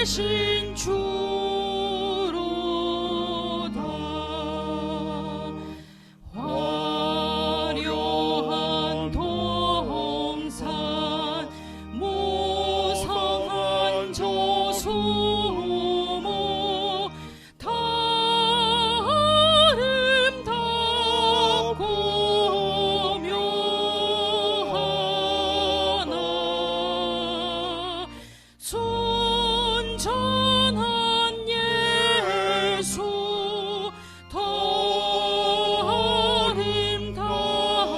되신 주로다. 화려한 동산 무성한 조수목 다 아름답고 묘하나 순전한 예수 더 아름다워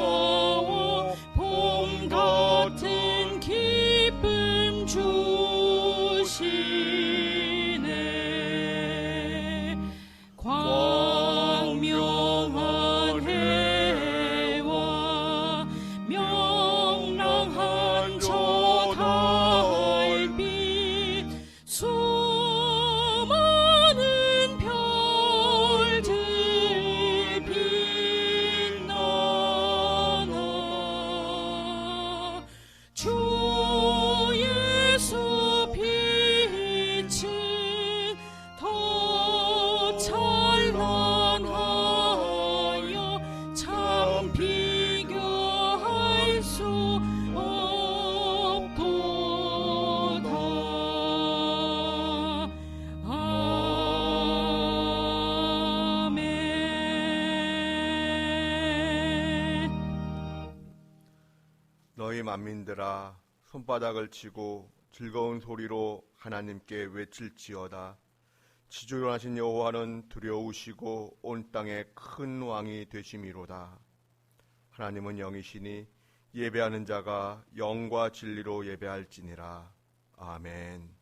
봄 같은 기쁨 주시네. 광명한 해와 명랑한 저 달빛 수많은 별들 빛나나 주 예수 빛은 더 찬란하여 참 비교할 수 없도다. 아멘. 너희 만민들아 손바닥을 치고 즐거운 소리로 하나님께 외칠지어다. 지존하신 여호와는 두려우시고 온 땅에 큰 왕이 되심이로다. 하나님은 영이시니 예배하는 자가 영과 진리로 예배할지니라. 아멘.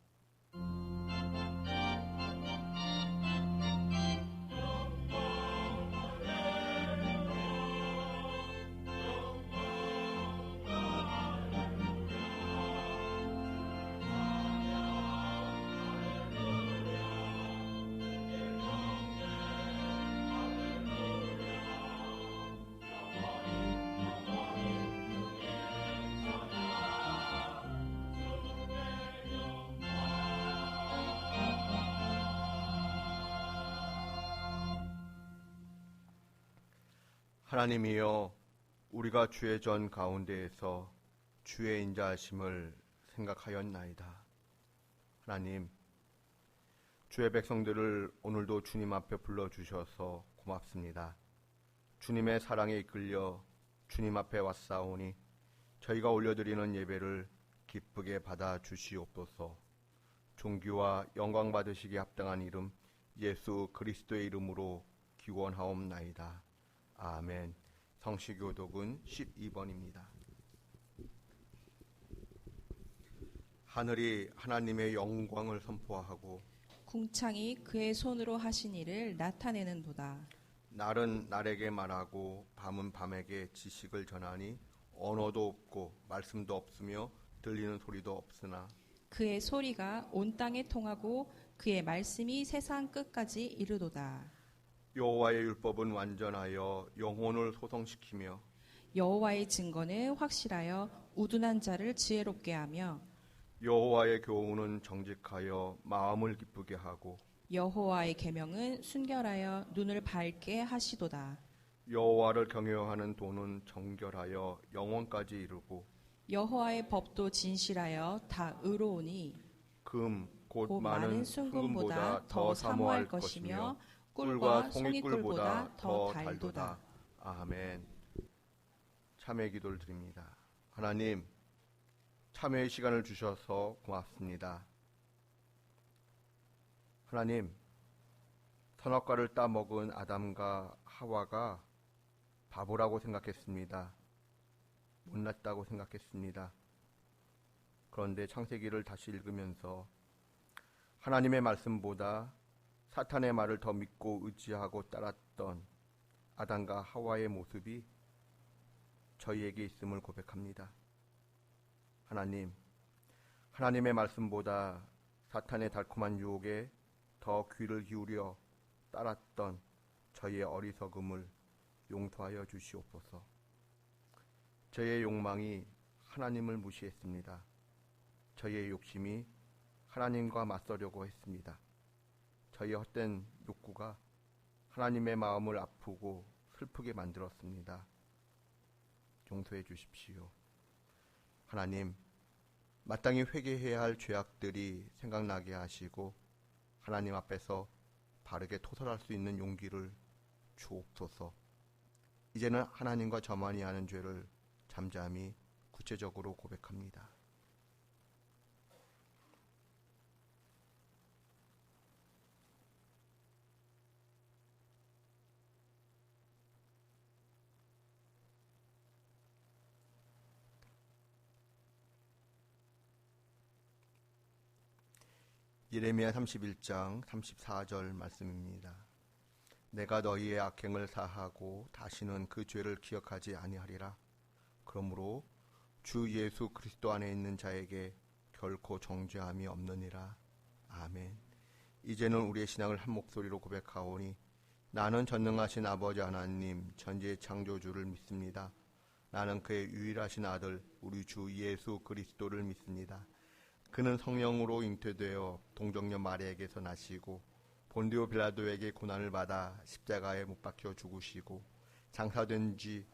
하나님이여, 우리가 주의 전 가운데에서 주의 인자하심을 생각하였나이다. 하나님, 주의 백성들을 오늘도 주님 앞에 불러주셔서 고맙습니다. 주님의 사랑에 이끌려 주님 앞에 왔사오니 저희가 올려드리는 예배를 기쁘게 받아 주시옵소서. 존귀와 영광 받으시기에 합당한 이름 예수 그리스도의 이름으로 기원하옵나이다. 아멘. 성시교독은 12번입니다. 하늘이 하나님의 영광을 선포하고 궁창이 그의 손으로 하신 일을 나타내는도다. 날은 날에게 말하고 밤은 밤에게 지식을 전하니 언어도 없고 말씀도 없으며 들리는 소리도 없으나 그의 소리가 온 땅에 통하고 그의 말씀이 세상 끝까지 이르도다. 여호와의 율법은 완전하여 영혼을 소성시키며 여호와의 증거는 확실하여 우둔한 자를 지혜롭게 하며 여호와의 교훈은 정직하여 마음을 기쁘게 하고 여호와의 계명은 순결하여 눈을 밝게 하시도다. 여호와를 경외하는 도는 정결하여 영원까지 이르고 여호와의 법도 진실하여 다 의로우니 금 곧 곧 많은 순금보다 더 사모할 것이며 꿀과 송이꿀보다 더 달도다. 아멘. 참회 기도를 드립니다. 하나님, 참회의 시간을 주셔서 고맙습니다. 하나님, 선악과를 따먹은 아담과 하와가 바보라고 생각했습니다. 못났다고 생각했습니다. 그런데 창세기를 다시 읽으면서 하나님의 말씀보다 사탄의 말을 더 믿고 의지하고 따랐던 아담과 하와의 모습이 저희에게 있음을 고백합니다. 하나님, 하나님의 말씀보다 사탄의 달콤한 유혹에 더 귀를 기울여 따랐던 저희의 어리석음을 용서하여 주시옵소서. 저희의 욕망이 하나님을 무시했습니다. 저희의 욕심이 하나님과 맞서려고 했습니다. 저희 헛된 욕구가 하나님의 마음을 아프고 슬프게 만들었습니다. 용서해 주십시오. 하나님, 마땅히 회개해야 할 죄악들이 생각나게 하시고 하나님 앞에서 바르게 토설할 수 있는 용기를 주옵소서. 이제는 하나님과 저만이 하는 죄를 잠잠히 구체적으로 고백합니다. 예레미야 31장 34절 말씀입니다. 내가 너희의 악행을 사하고 다시는 그 죄를 기억하지 아니하리라. 그러므로 주 예수 그리스도 안에 있는 자에게 결코 정죄함이 없느니라. 아멘. 이제는 우리의 신앙을 한 목소리로 고백하오니 나는 전능하신 아버지 하나님 천지의 창조주를 믿습니다. 나는 그의 유일하신 아들 우리 주 예수 그리스도를 믿습니다. 그는 성령으로 잉태되어 동정녀 마리아에게서 나시고 본디오 빌라도에게 고난을 받아 십자가에 못 박혀 죽으시고 장사된 지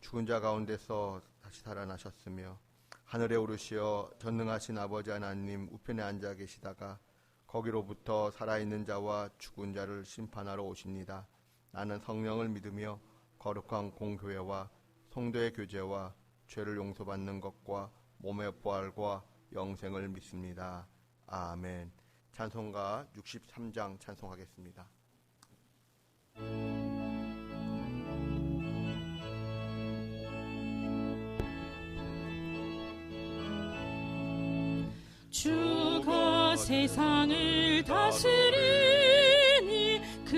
죽은 자 가운데서 다시 살아나셨으며 하늘에 오르시어 전능하신 아버지 하나님 우편에 앉아 계시다가 거기로부터 살아있는 자와 죽은 자를 심판하러 오십니다. 나는 성령을 믿으며 거룩한 공교회와 성도의 교제와 죄를 용서받는 것과 몸의 부활과 영생을 믿습니다. 아멘. 찬송가 63장 찬송하겠습니다. 주가 세상을 다스리니 그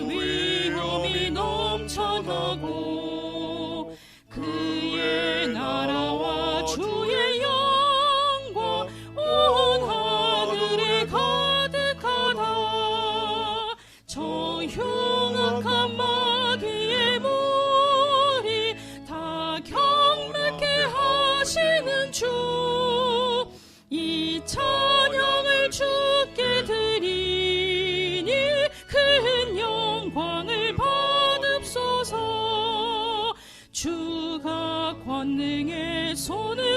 위엄이 넘쳐나고 그의 나라와 주의 영광 온 하늘에 가득하다. 저 흉악한 마귀의 무리 다 경멸케 하시는 주 이 찬양을 주께 드리니 큰 영광을 받읍소서. 주가 권능의 손으로서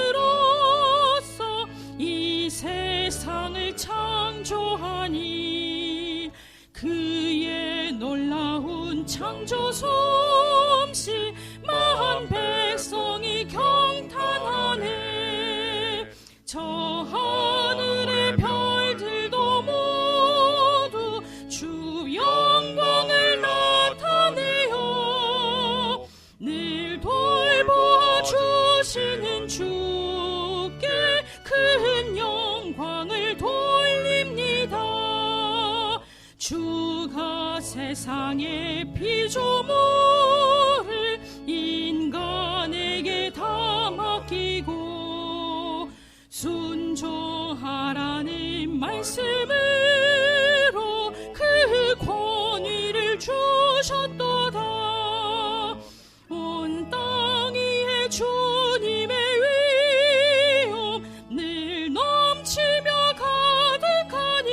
이 세상을 창조하니 그의 놀라운 창조 솜씨 만 백성이 경탄하네. 저 하늘의 별들도 모두 주 영광을 나타내요. 늘 돌보아 주시는 주께 큰 영광을 돌립니다. 주가 세상의 피조물을 인간에게 다 맡기고 순종하라는 말씀으로 그 권위를 주셨도다. 온 땅 위에 주님의 위엄 늘 넘치며 가득하니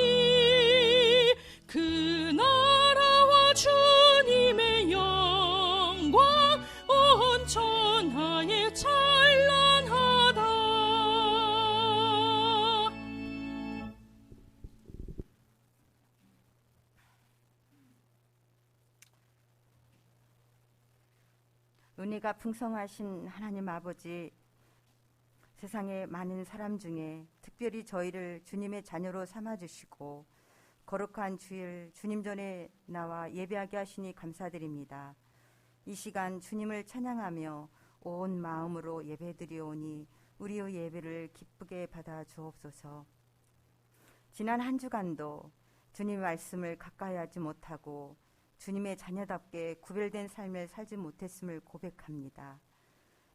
그 나라와 주님의 영광 온 천하에 찬란하다. 은혜가 풍성하신 하나님 아버지, 세상의 많은 사람 중에 특별히 저희를 주님의 자녀로 삼아주시고 거룩한 주일 주님 전에 나와 예배하게 하시니 감사드립니다. 이 시간 주님을 찬양하며 온 마음으로 예배드리오니 우리의 예배를 기쁘게 받아 주옵소서. 지난 한 주간도 주님의 말씀을 가까이 하지 못하고 주님의 자녀답게 구별된 삶을 살지 못했음을 고백합니다.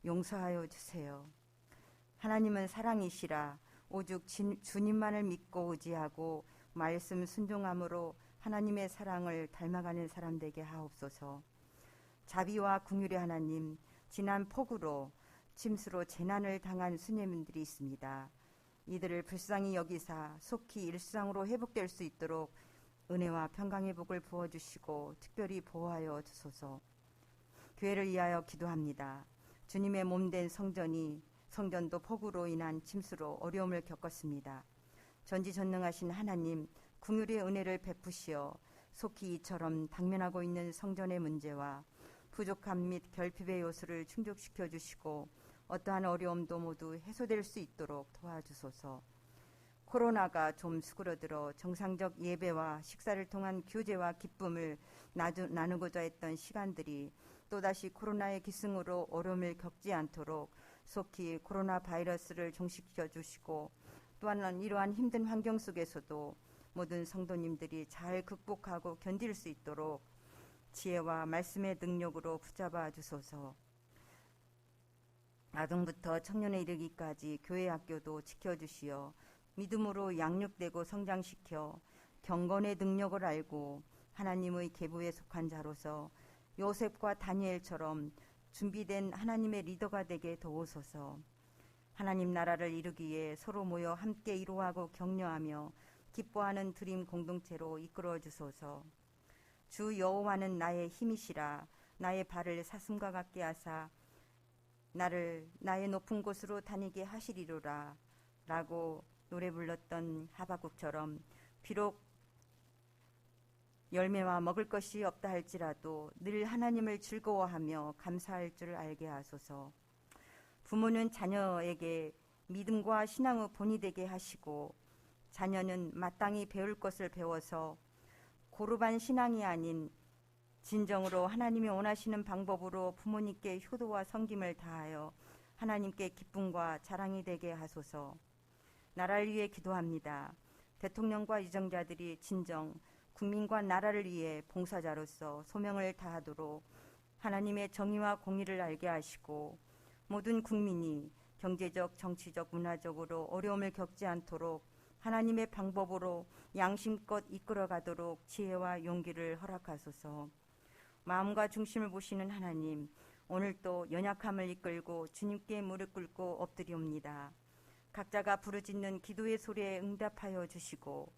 용서하여 주세요. 하나님은 사랑이시라. 오직 주님만을 믿고 의지하고 말씀 순종함으로 하나님의 사랑을 닮아가는 사람 되게 하옵소서. 자비와 긍휼의 하나님, 지난 폭우로 침수로 재난을 당한 수녀님들이 있습니다. 이들을 불쌍히 여기사 속히 일상으로 회복될 수 있도록 은혜와 평강의 복을 부어주시고 특별히 보호하여 주소서. 교회를 위하여 기도합니다. 주님의 몸된 성전도 폭우로 인한 침수로 어려움을 겪었습니다. 전지전능하신 하나님, 긍휼의 은혜를 베푸시어 속히 이처럼 당면하고 있는 성전의 문제와 부족함 및 결핍의 요소를 충족시켜 주시고 어떠한 어려움도 모두 해소될 수 있도록 도와주소서. 코로나가 좀 수그러들어 정상적 예배와 식사를 통한 교제와 기쁨을 나누고자 했던 시간들이 또다시 코로나의 기승으로 어려움을 겪지 않도록 속히 코로나 바이러스를 종식시켜 주시고, 또한 이러한 힘든 환경 속에서도 모든 성도님들이 잘 극복하고 견딜 수 있도록 지혜와 말씀의 능력으로 붙잡아 주소서. 아동부터 청년에 이르기까지 교회 학교도 지켜주시어 믿음으로 양육되고 성장시켜 경건의 능력을 알고 하나님의 계보에 속한 자로서 요셉과 다니엘처럼 준비된 하나님의 리더가 되게 도우소서. 하나님 나라를 이루기에 서로 모여 함께 이루하고 격려하며 기뻐하는 드림 공동체로 이끌어 주소서. 주 여호와는 나의 힘이시라. 나의 발을 사슴과 같게 하사 나를 나의 높은 곳으로 다니게 하시리로라 라고 노래 불렀던 하박국처럼 비록 열매와 먹을 것이 없다 할지라도 늘 하나님을 즐거워하며 감사할 줄 알게 하소서. 부모는 자녀에게 믿음과 신앙의 본이 되게 하시고 자녀는 마땅히 배울 것을 배워서 고루반 신앙이 아닌 진정으로 하나님이 원하시는 방법으로 부모님께 효도와 섬김을 다하여 하나님께 기쁨과 자랑이 되게 하소서. 나라를 위해 기도합니다. 대통령과 유정자들이 진정 국민과 나라를 위해 봉사자로서 소명을 다하도록 하나님의 정의와 공의를 알게 하시고 모든 국민이 경제적, 정치적, 문화적으로 어려움을 겪지 않도록 하나님의 방법으로 양심껏 이끌어가도록 지혜와 용기를 허락하소서. 마음과 중심을 보시는 하나님, 오늘도 연약함을 이끌고 주님께 무릎 꿇고 엎드리옵니다. 각자가 부르짖는 기도의 소리에 응답하여 주시고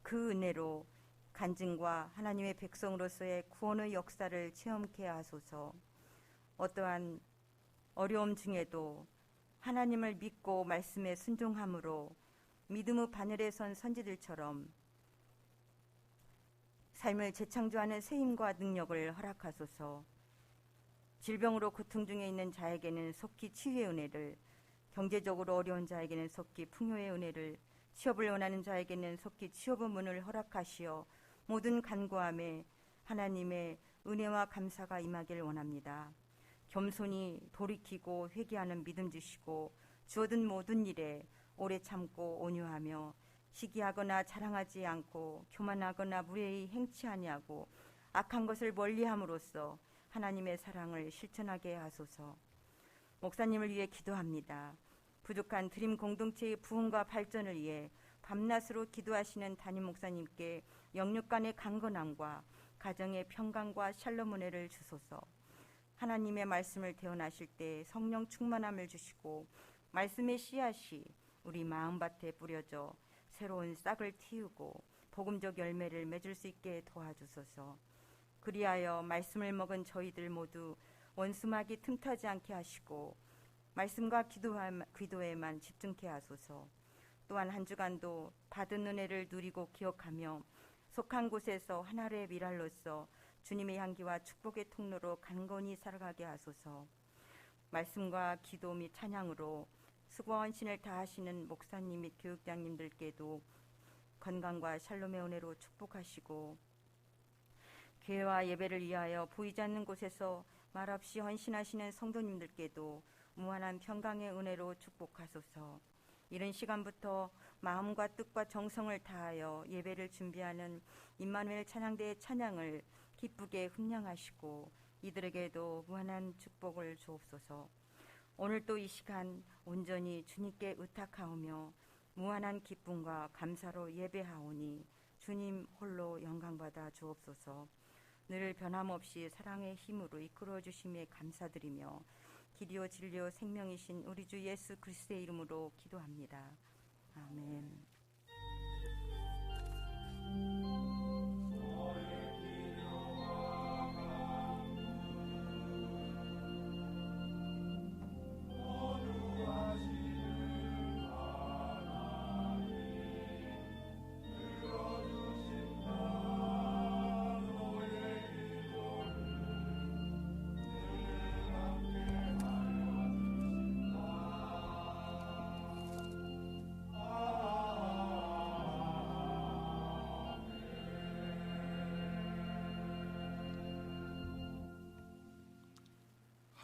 그 은혜로 간증과 하나님의 백성으로서의 구원의 역사를 체험케 하소서. 어떠한 어려움 중에도 하나님을 믿고 말씀에 순종함으로 믿음의 바늘에 선 선지들처럼 삶을 재창조하는 새 힘과 능력을 허락하소서. 질병으로 고통 중에 있는 자에게는 속히 치유의 은혜를, 경제적으로 어려운 자에게는 속히 풍요의 은혜를, 취업을 원하는 자에게는 속히 취업의 문을 허락하시어 모든 간구함에 하나님의 은혜와 감사가 임하길 원합니다. 겸손히 돌이키고 회개하는 믿음 주시고 주어든 모든 일에 오래 참고 온유하며 시기하거나 자랑하지 않고 교만하거나 무례히 행치 아니하고 악한 것을 멀리함으로써 하나님의 사랑을 실천하게 하소서. 목사님을 위해 기도합니다. 부족한 드림 공동체의 부흥과 발전을 위해 밤낮으로 기도하시는 담임 목사님께 영육 간의 강건함과 가정의 평강과 샬롬 은혜를 주소서. 하나님의 말씀을 대언하실 때 성령 충만함을 주시고 말씀의 씨앗이 우리 마음밭에 뿌려져 새로운 싹을 틔우고 복음적 열매를 맺을 수 있게 도와주소서. 그리하여 말씀을 먹은 저희들 모두 원수마귀 틈타지 않게 하시고 말씀과 기도에만 집중케 하소서. 또한 한 주간도 받은 은혜를 누리고 기억하며 속한 곳에서 하나의 미랄로서 주님의 향기와 축복의 통로로 간건히 살아가게 하소서. 말씀과 기도 및 찬양으로 수고와 헌신을 다하시는 목사님 및 교육장님들께도 건강과 샬롬의 은혜로 축복하시고 교회와 예배를 위하여 보이지 않는 곳에서 말없이 헌신하시는 성도님들께도 무한한 평강의 은혜로 축복하소서. 이른 시간부터 마음과 뜻과 정성을 다하여 예배를 준비하는 임마누엘 찬양대의 찬양을 기쁘게 흠량하시고 이들에게도 무한한 축복을 주옵소서. 오늘도 이 시간 온전히 주님께 의탁하오며 무한한 기쁨과 감사로 예배하오니 주님 홀로 영광받아 주옵소서. 늘 변함없이 사랑의 힘으로 이끌어 주심에 감사드리며 길이요 진리요 생명이신 우리 주 예수 그리스도의 이름으로 기도합니다. 아멘.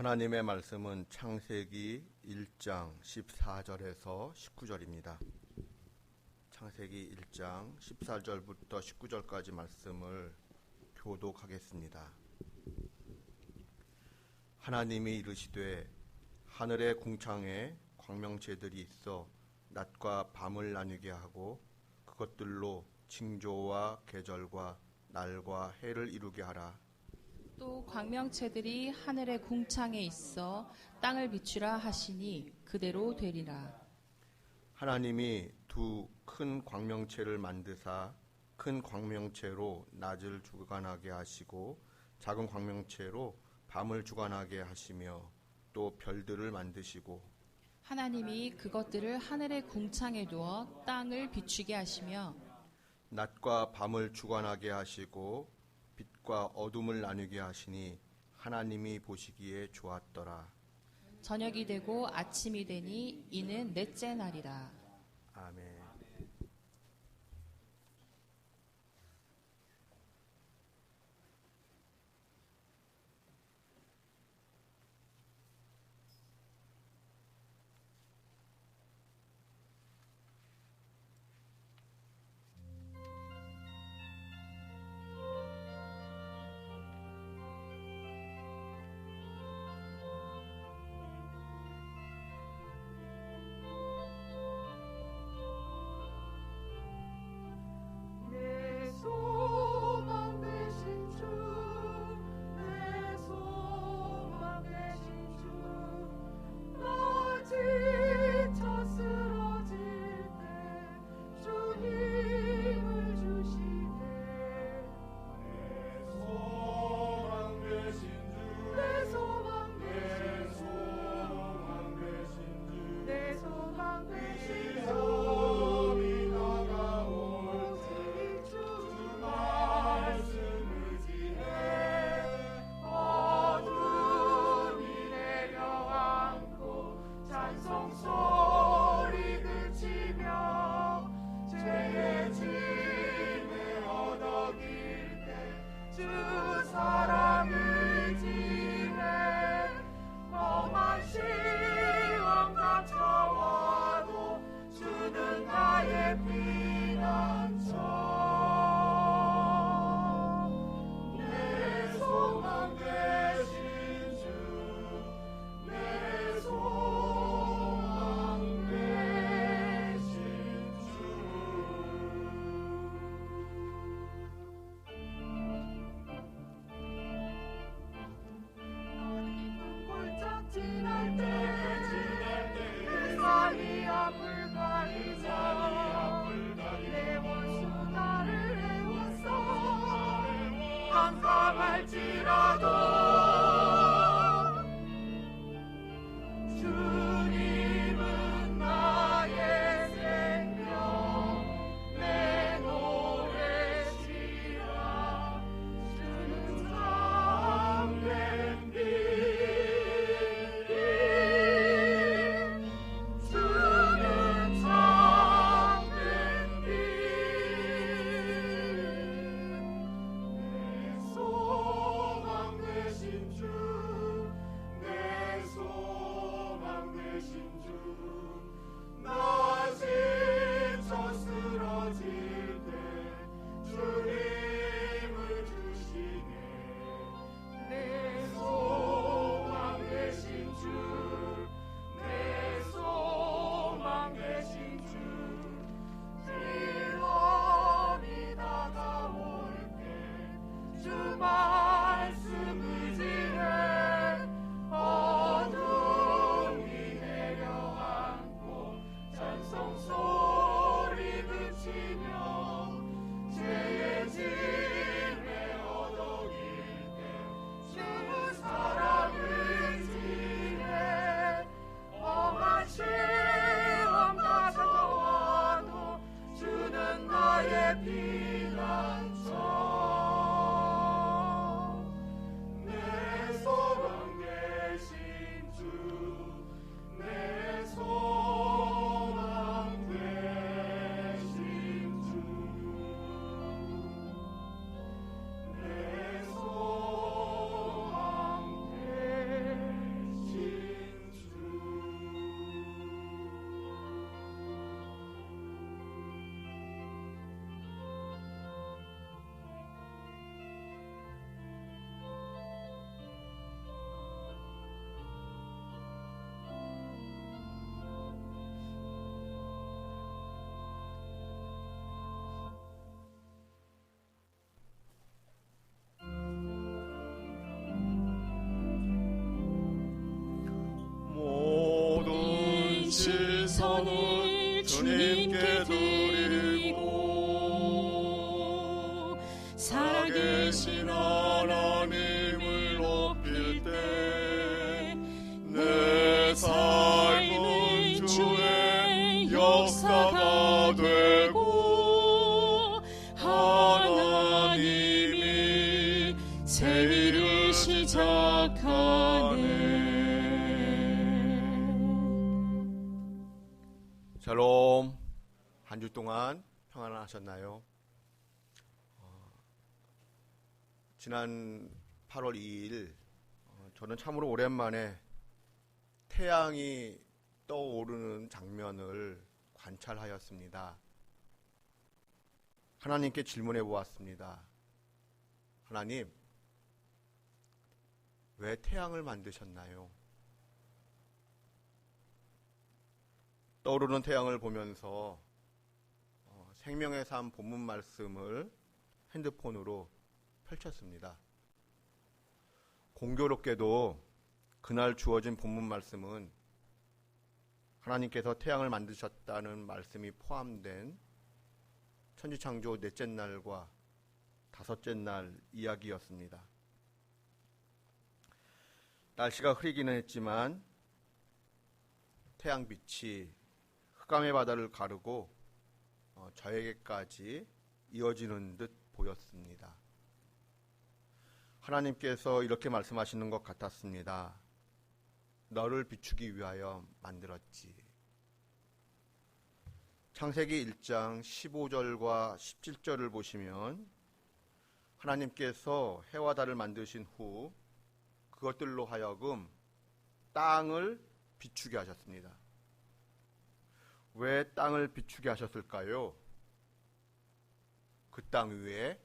하나님의 말씀은 창세기 1장 14절에서 19절입니다. 창세기 1장 14절부터 19절까지 말씀을 교독하겠습니다. 하나님이 이르시되 하늘의 궁창에 광명체들이 있어 낮과 밤을 나뉘게 하고 그것들로 징조와 계절과 날과 해를 이루게 하라. 또 광명체들이 하늘의 궁창에 있어 땅을 비추라 하시니 그대로 되리라. 하나님이 두 큰 광명체를 만드사 큰 광명체로 낮을 주관하게 하시고 작은 광명체로 밤을 주관하게 하시며 또 별들을 만드시고 하나님이 그것들을 하늘의 궁창에 두어 땅을 비추게 하시며 낮과 밤을 주관하게 하시고 빛과 어둠을 나누게 하시니 하나님이 보시기에 좋았더라. 저녁이 되고 아침이 되니 이는 넷째 날이라. 아멘. 시선을 주님께 드리고 살아계신 하나님을 높일 때 내 삶은 주의 역사가 되고 하나님이 새 일을 시작하네. 샬롬. 한 주 동안 평안하셨나요? 지난 8월 2일 저는 참으로 오랜만에 태양이 떠오르는 장면을 관찰하였습니다. 하나님께 질문해 보았습니다. 하나님, 왜 태양을 만드셨나요? 떠오르는 태양을 보면서 생명의 삶 본문 말씀을 핸드폰으로 펼쳤습니다. 공교롭게도 그날 주어진 본문 말씀은 하나님께서 태양을 만드셨다는 말씀이 포함된 천지창조 넷째 날과 다섯째 날 이야기였습니다. 날씨가 흐리기는 했지만 태양빛이 흑암의 바다를 가르고 저에게까지 이어지는 듯 보였습니다. 하나님께서 이렇게 말씀하시는 것 같았습니다. 너를 비추기 위하여 만들었지. 창세기 1장 15절과 17절을 보시면 하나님께서 해와 달을 만드신 후 그것들로 하여금 땅을 비추게 하셨습니다. 왜 땅을 비추게 하셨을까요? 그 땅 위에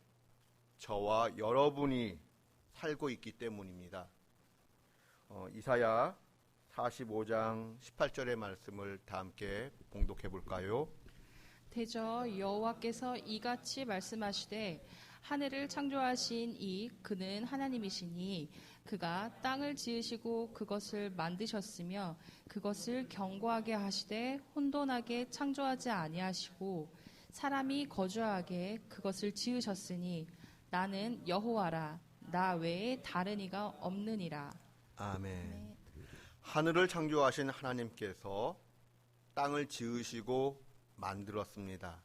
저와 여러분이 살고 있기 때문입니다. 이사야 45장 18절의 말씀을 다 함께 봉독해 볼까요? 대저 여호와께서 이같이 말씀하시되 하늘을 창조하신 이 그는 하나님이시니 그가 땅을 지으시고 그것을 만드셨으며 그것을 견고하게 하시되 혼돈하게 창조하지 아니하시고 사람이 거주하게 그것을 지으셨으니 나는 여호와라 나 외에 다른 이가 없느니라. 아멘. 네. 하늘을 창조하신 하나님께서 땅을 지으시고 만들었습니다.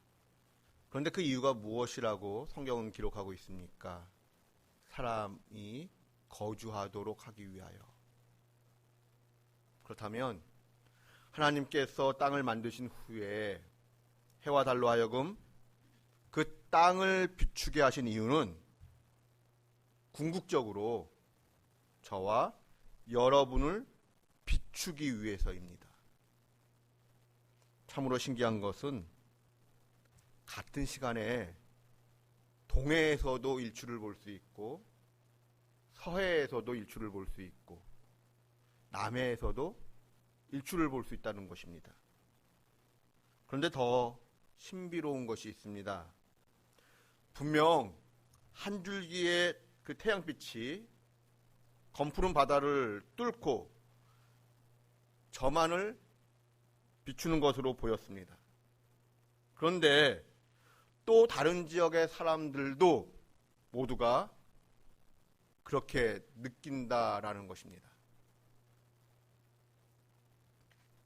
그런데 그 이유가 무엇이라고 성경은 기록하고 있습니까? 사람이 거주하도록 하기 위하여. 그렇다면 하나님께서 땅을 만드신 후에 해와 달로 하여금 그 땅을 비추게 하신 이유는 궁극적으로 저와 여러분을 비추기 위해서입니다. 참으로 신기한 것은 같은 시간에 동해에서도 일출을 볼 수 있고 서해에서도 일출을 볼 수 있고 남해에서도 일출을 볼 수 있다는 것입니다. 그런데 더 신비로운 것이 있습니다. 분명 한 줄기의 그 태양빛이 검푸른 바다를 뚫고 저만을 비추는 것으로 보였습니다. 그런데 또 다른 지역의 사람들도 모두가 그렇게 느낀다라는 것입니다.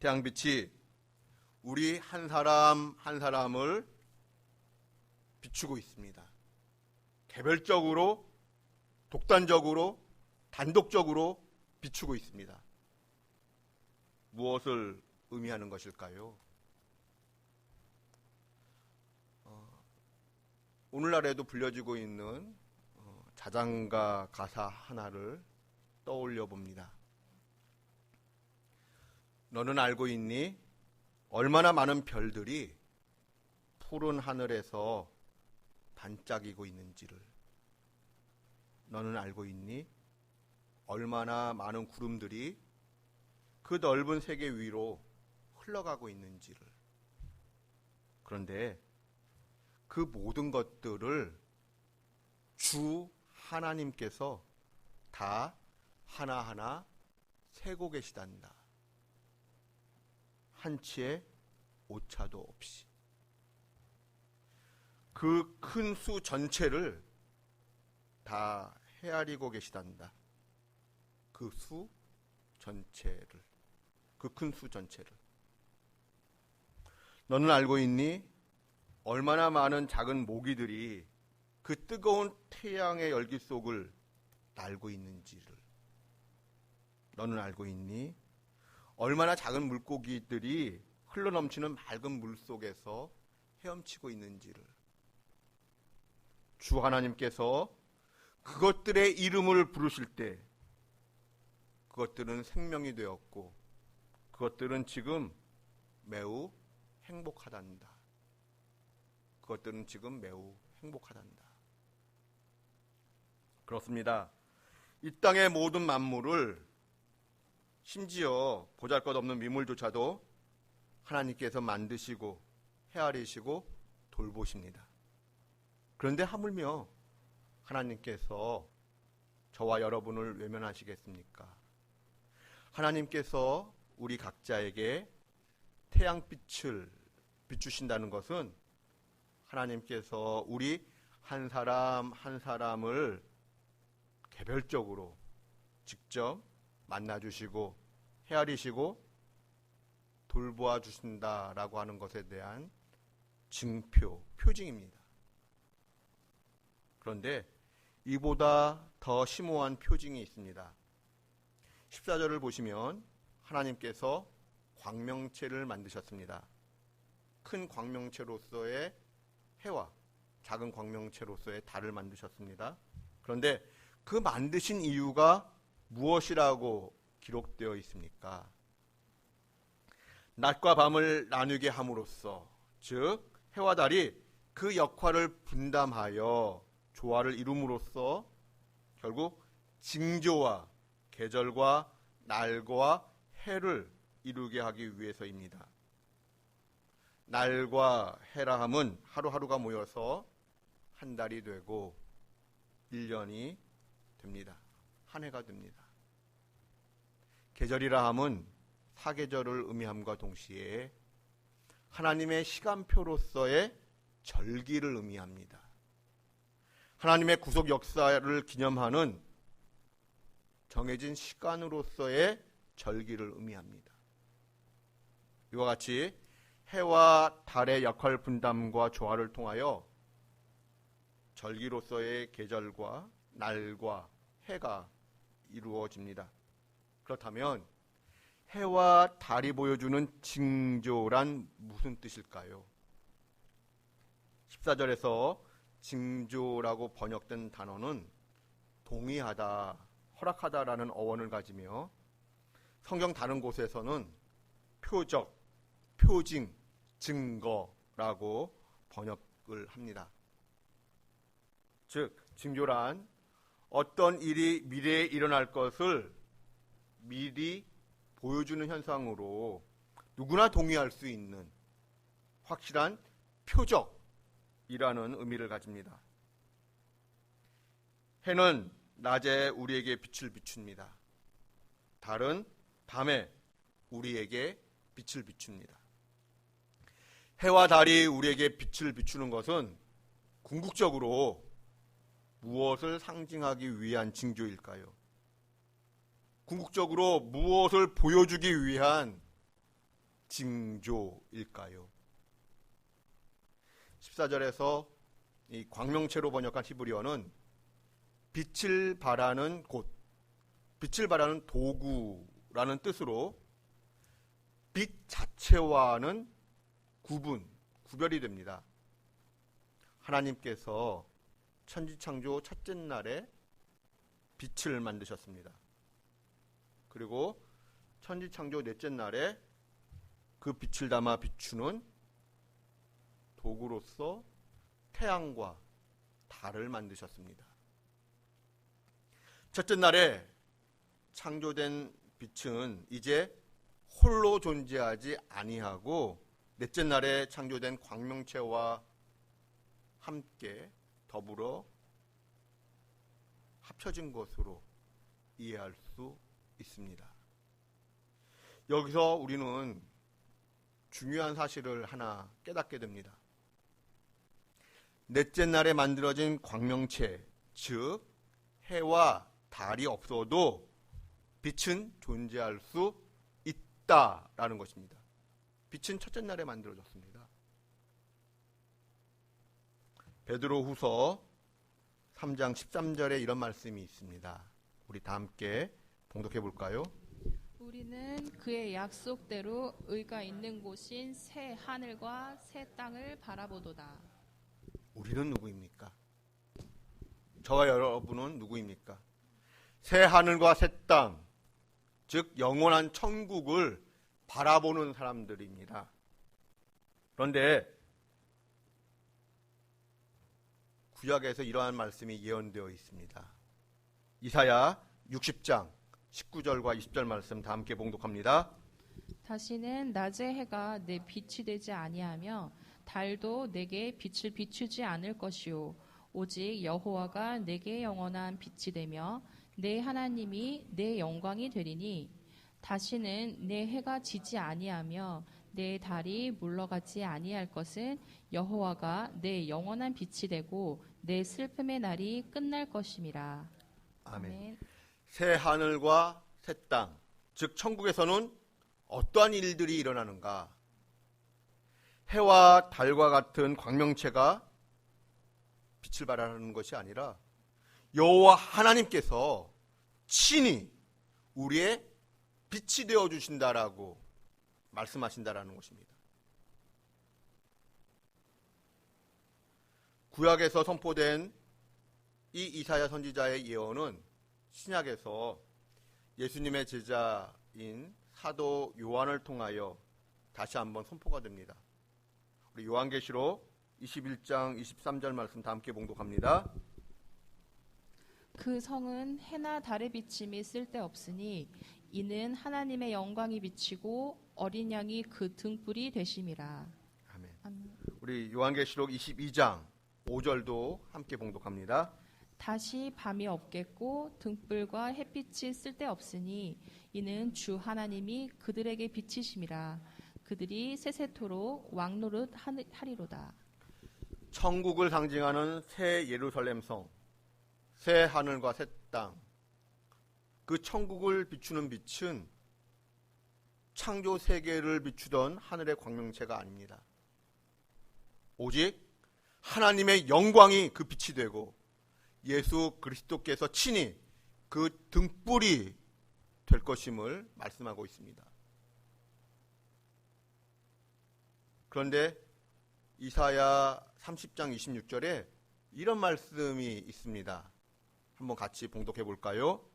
태양빛이 우리 한 사람 한 사람을 비추고 있습니다. 개별적으로, 독단적으로, 단독적으로 비추고 있습니다. 무엇을 의미하는 것일까요? 오늘날에도 불려지고 있는 자장가 가사 하나를 떠올려 봅니다. 너는 알고 있니? 얼마나 많은 별들이 푸른 하늘에서 반짝이고 있는지를. 너는 알고 있니? 얼마나 많은 구름들이 그 넓은 세계 위로 흘러가고 있는지를. 그런데 그 모든 것들을 주 하나님께서 다 하나하나 세고 계시단다. 한치의 오차도 없이. 그 큰 수 전체를 다 헤아리고 계시단다. 그 수 전체를, 그 큰 수 전체를. 너는 알고 있니? 얼마나 많은 작은 모기들이 그 뜨거운 태양의 열기 속을 날고 있는지를. 너는 알고 있니? 얼마나 작은 물고기들이 흘러넘치는 맑은 물 속에서 헤엄치고 있는지를. 주 하나님께서 그것들의 이름을 부르실 때 그것들은 생명이 되었고 그것들은 지금 매우 행복하단다. 그것들은 지금 매우 행복하단다. 그렇습니다. 이 땅의 모든 만물을, 심지어 보잘것없는 미물조차도 하나님께서 만드시고 헤아리시고 돌보십니다. 그런데 하물며 하나님께서 저와 여러분을 외면하시겠습니까? 하나님께서 우리 각자에게 태양빛을 비추신다는 것은 하나님께서 우리 한 사람 한 사람을 개별적으로 직접 만나주시고 헤아리시고 돌보아 주신다라고 하는 것에 대한 표징입니다. 그런데 이보다 더 심오한 표징이 있습니다. 14절을 보시면 하나님께서 광명체를 만드셨습니다. 큰 광명체로서의 해와 작은 광명체로서의 달을 만드셨습니다. 그런데 그 만드신 이유가 무엇이라고 기록되어 있습니까? 낮과 밤을 나누게 함으로써, 즉 해와 달이 그 역할을 분담하여 조화를 이룸으로써 결국 징조와 계절과 날과 해를 이루게 하기 위해서입니다. 날과 해라 함은 하루하루가 모여서 한 달이 되고 1년이 됩니다. 한 해가 됩니다. 계절이라 함은 사계절을 의미함과 동시에 하나님의 시간표로서의 절기를 의미합니다. 하나님의 구속 역사를 기념하는 정해진 시간으로서의 절기를 의미합니다. 이와 같이 해와 달의 역할 분담과 조화를 통하여 절기로서의 계절과 날과 해가 이루어집니다. 그렇다면 해와 달이 보여주는 징조란 무슨 뜻일까요? 14절에서 징조라고 번역된 단어는 동의하다, 허락하다라는 어원을 가지며 성경 다른 곳에서는 표적, 표징, 증거라고 번역을 합니다. 즉, 징조란 어떤 일이 미래에 일어날 것을 미리 보여주는 현상으로 누구나 동의할 수 있는 확실한 표적이라는 의미를 가집니다. 해는 낮에 우리에게 빛을 비춥니다. 달은 밤에 우리에게 빛을 비춥니다. 해와 달이 우리에게 빛을 비추는 것은 궁극적으로 무엇을 상징하기 위한 징조일까요? 궁극적으로 무엇을 보여주기 위한 징조일까요? 14절에서 이 광명체로 번역한 히브리어는 빛을 발하는 곳, 빛을 발하는 도구라는 뜻으로 빛 자체와는 구별이 됩니다. 하나님께서 천지창조 첫째 날에 빛을 만드셨습니다. 그리고 천지창조 넷째 날에 그 빛을 담아 비추는 도구로서 태양과 달을 만드셨습니다. 첫째 날에 창조된 빛은 이제 홀로 존재하지 아니하고 넷째 날에 창조된 광명체와 함께 더불어 합쳐진 것으로 이해할 수 있습니다. 여기서 우리는 중요한 사실을 하나 깨닫게 됩니다. 넷째 날에 만들어진 광명체, 즉 해와 달이 없어도 빛은 존재할 수 있다라는 것입니다. 빛은 첫째 날에 만들어졌습니다. 베드로후서 3장 13절에 이런 말씀이 있습니다. 우리 다 함께 봉독해 볼까요? 우리는 그의 약속대로 의가 있는 곳인 새 하늘과 새 땅을 바라보도다. 우리는 누구입니까? 저와 여러분은 누구입니까? 새 하늘과 새 땅, 즉 영원한 천국을 바라보는 사람들입니다. 그런데 구약에서 이러한 말씀이 예언되어 있습니다. 이사야 60장 19절과 20절 말씀 다 함께 봉독합니다. 다시는 낮의 해가 내 빛이 되지 아니하며 달도 내게 빛을 비추지 않을 것이요 오직 여호와가 내게 영원한 빛이 되며 내 하나님이 내 영광이 되리니 다시는 내 해가 지지 아니하며 내 달이 물러가지 아니할 것은 여호와가 내 영원한 빛이 되고 내 슬픔의 날이 끝날 것임이라. 아멘. 새 하늘과 새 땅, 즉 천국에서는 어떠한 일들이 일어나는가? 해와 달과 같은 광명체가 빛을 발하는 것이 아니라 여호와 하나님께서 친히 우리의 빛이 되어 주신다라고 말씀하신다라는 것입니다. 구약에서 선포된 이 이사야 선지자의 예언은 신약에서 예수님의 제자인 사도 요한을 통하여 다시 한번 선포가 됩니다. 우리 요한계시록 21장 23절 말씀 다 함께 봉독합니다. 그 성은 해나 달의 비침이 쓸데없으니 이는 하나님의 영광이 비치고 어린 양이 그 등불이 되심이라. 아멘. 아멘. 우리 요한계시록 22장 5절도 함께 봉독합니다. 다시 밤이 없겠고 등불과 햇빛이 쓸데없으니 이는 주 하나님이 그들에게 비치심이라. 그들이 세세토록 왕노릇 하리로다. 천국을 상징하는 새 예루살렘 성, 새 하늘과 새 땅, 그 천국을 비추는 빛은 창조 세계를 비추던 하늘의 광명체가 아닙니다. 오직 하나님의 영광이 그 빛이 되고 예수 그리스도께서 친히 그 등불이 될 것임을 말씀하고 있습니다. 그런데 이사야 30장 26절에 이런 말씀이 있습니다. 한번 같이 봉독해 볼까요?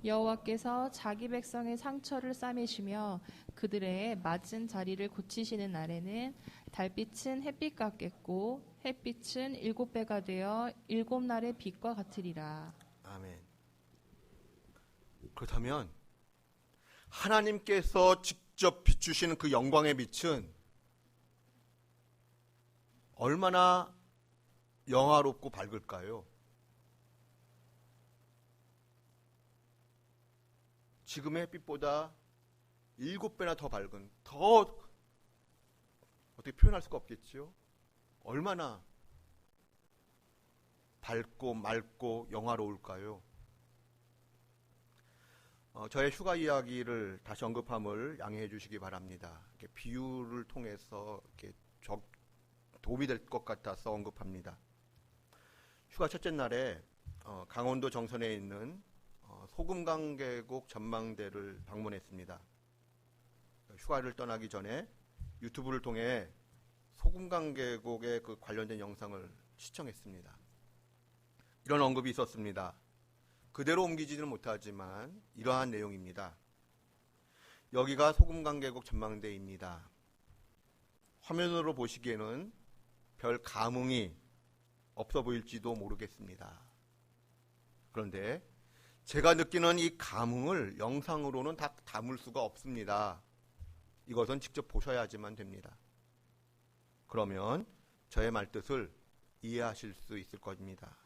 여호와께서 자기 백성의 상처를 싸매시며 그들의 맞은 자리를 고치시는 날에는 달빛은 햇빛 같겠고 햇빛은 7배가 되어 7날의 빛과 같으리라. 아멘. 그렇다면 하나님께서 직접 비추시는 그 영광의 빛은 얼마나 영화롭고 밝을까요? 지금의 햇빛보다 7배나 더 밝은, 더 어떻게 표현할 수가 없겠지요? 얼마나 밝고 맑고 영화로울까요? 저의 휴가 이야기를 다시 언급함을 양해해 주시기 바랍니다. 이렇게 비유를 통해서 이렇게 도움이 될 것 같아서 언급합니다. 휴가 첫째 날에 강원도 정선에 있는 소금강 계곡 전망대를 방문했습니다. 휴가를 떠나기 전에 유튜브를 통해 소금강 계곡에 그 관련된 영상을 시청했습니다. 이런 언급이 있었습니다. 그대로 옮기지는 못하지만 이러한 내용입니다. 여기가 소금강 계곡 전망대입니다. 화면으로 보시기에는 별 감흥이 없어 보일지도 모르겠습니다. 그런데 제가 느끼는 이 감흥을 영상으로는 다 담을 수가 없습니다. 이것은 직접 보셔야지만 됩니다. 그러면 저의 말뜻을 이해하실 수 있을 겁니다.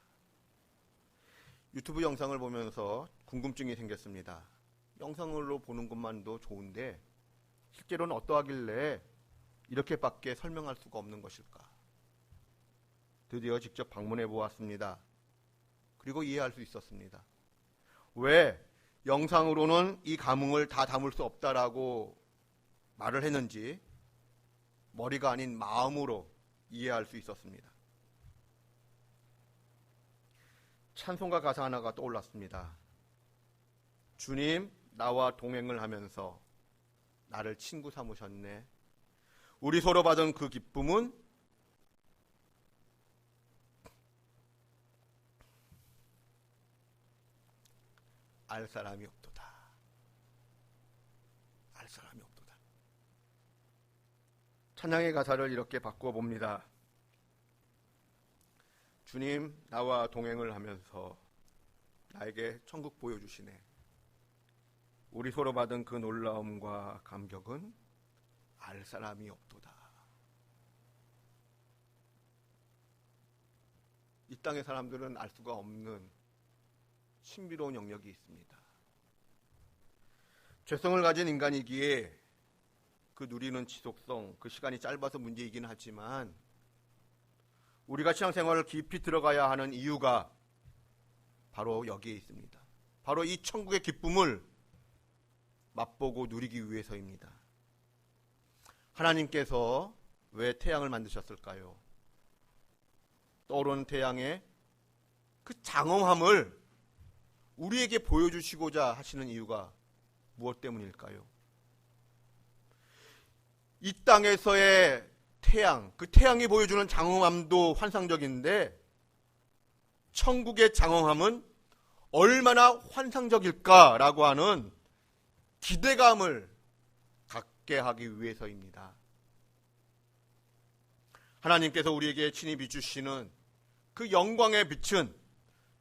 유튜브 영상을 보면서 궁금증이 생겼습니다. 영상으로 보는 것만도 좋은데 실제로는 어떠하길래 이렇게밖에 설명할 수가 없는 것일까? 드디어 직접 방문해 보았습니다. 그리고 이해할 수 있었습니다. 왜 영상으로는 이 감흥을 다 담을 수 없다라고 말을 했는지 머리가 아닌 마음으로 이해할 수 있었습니다. 찬송가 가사 하나가 떠올랐습니다. 주님, 나와 동행을 하면서 나를 친구 삼으셨네. 우리 서로 받은 그 기쁨은 알 사람이 없도다. 알 사람이 없도다. 찬양의 가사를 이렇게 바꾸어 봅니다. 주님, 나와 동행을 하면서 나에게 천국 보여주시네. 우리 서로 받은 그 놀라움과 감격은 알 사람이 없도다. 이 땅의 사람들은 알 수가 없는 신비로운 영역이 있습니다. 죄성을 가진 인간이기에 그 누리는 지속성, 그 시간이 짧아서 문제이긴 하지만 우리가 신앙생활을 깊이 들어가야 하는 이유가 바로 여기에 있습니다. 바로 이 천국의 기쁨을 맛보고 누리기 위해서입니다. 하나님께서 왜 태양을 만드셨을까요? 떠오르는 태양의 그 장엄함을 우리에게 보여주시고자 하시는 이유가 무엇 때문일까요? 이 땅에서의 태양, 그 태양이 보여주는 장엄함도 환상적인데 천국의 장엄함은 얼마나 환상적일까라고 하는 기대감을 갖게 하기 위해서입니다. 하나님께서 우리에게 친히 비추시는 그 영광의 빛은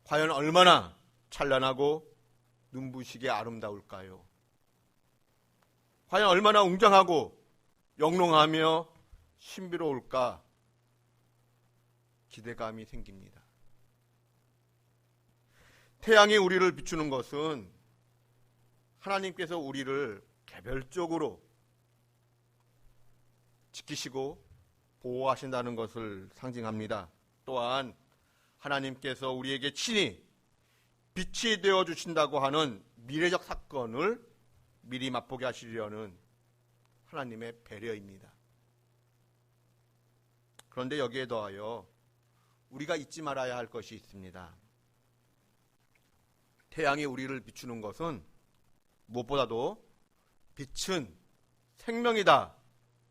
과연 얼마나 찬란하고 눈부시게 아름다울까요? 과연 얼마나 웅장하고 영롱하며 신비로울까? 기대감이 생깁니다. 태양이 우리를 비추는 것은 하나님께서 우리를 개별적으로 지키시고 보호하신다는 것을 상징합니다. 또한 하나님께서 우리에게 친히 빛이 되어주신다고 하는 미래적 사건을 미리 맛보게 하시려는 하나님의 배려입니다. 그런데 여기에 더하여 우리가 잊지 말아야 할 것이 있습니다. 태양이 우리를 비추는 것은 무엇보다도 빛은 생명이다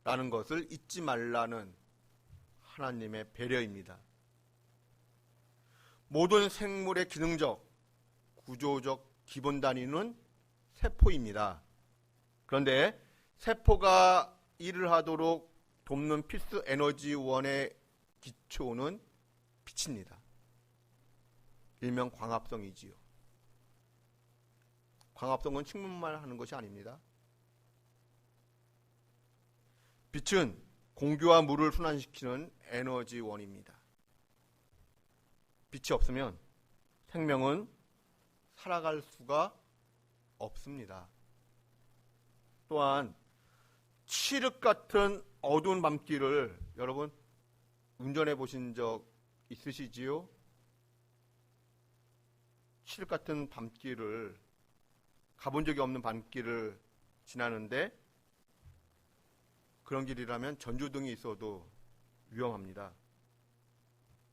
라는 것을 잊지 말라는 하나님의 배려입니다. 모든 생물의 기능적, 구조적 기본 단위는 세포입니다. 그런데 세포가 일을 하도록 돕는 필수 에너지원의 기초는 빛입니다. 일명 광합성이지요. 광합성은 식물만 하는 것이 아닙니다. 빛은 공기와 물을 순환시키는 에너지원입니다. 빛이 없으면 생명은 살아갈 수가 없습니다. 또한 칠흑 같은 어두운 밤길을 여러분 운전해 보신 적 있으시지요? 칠흑 같은 밤길을 가본 적이 없는 밤길을 지나는데 그런 길이라면 전조등이 있어도 위험합니다.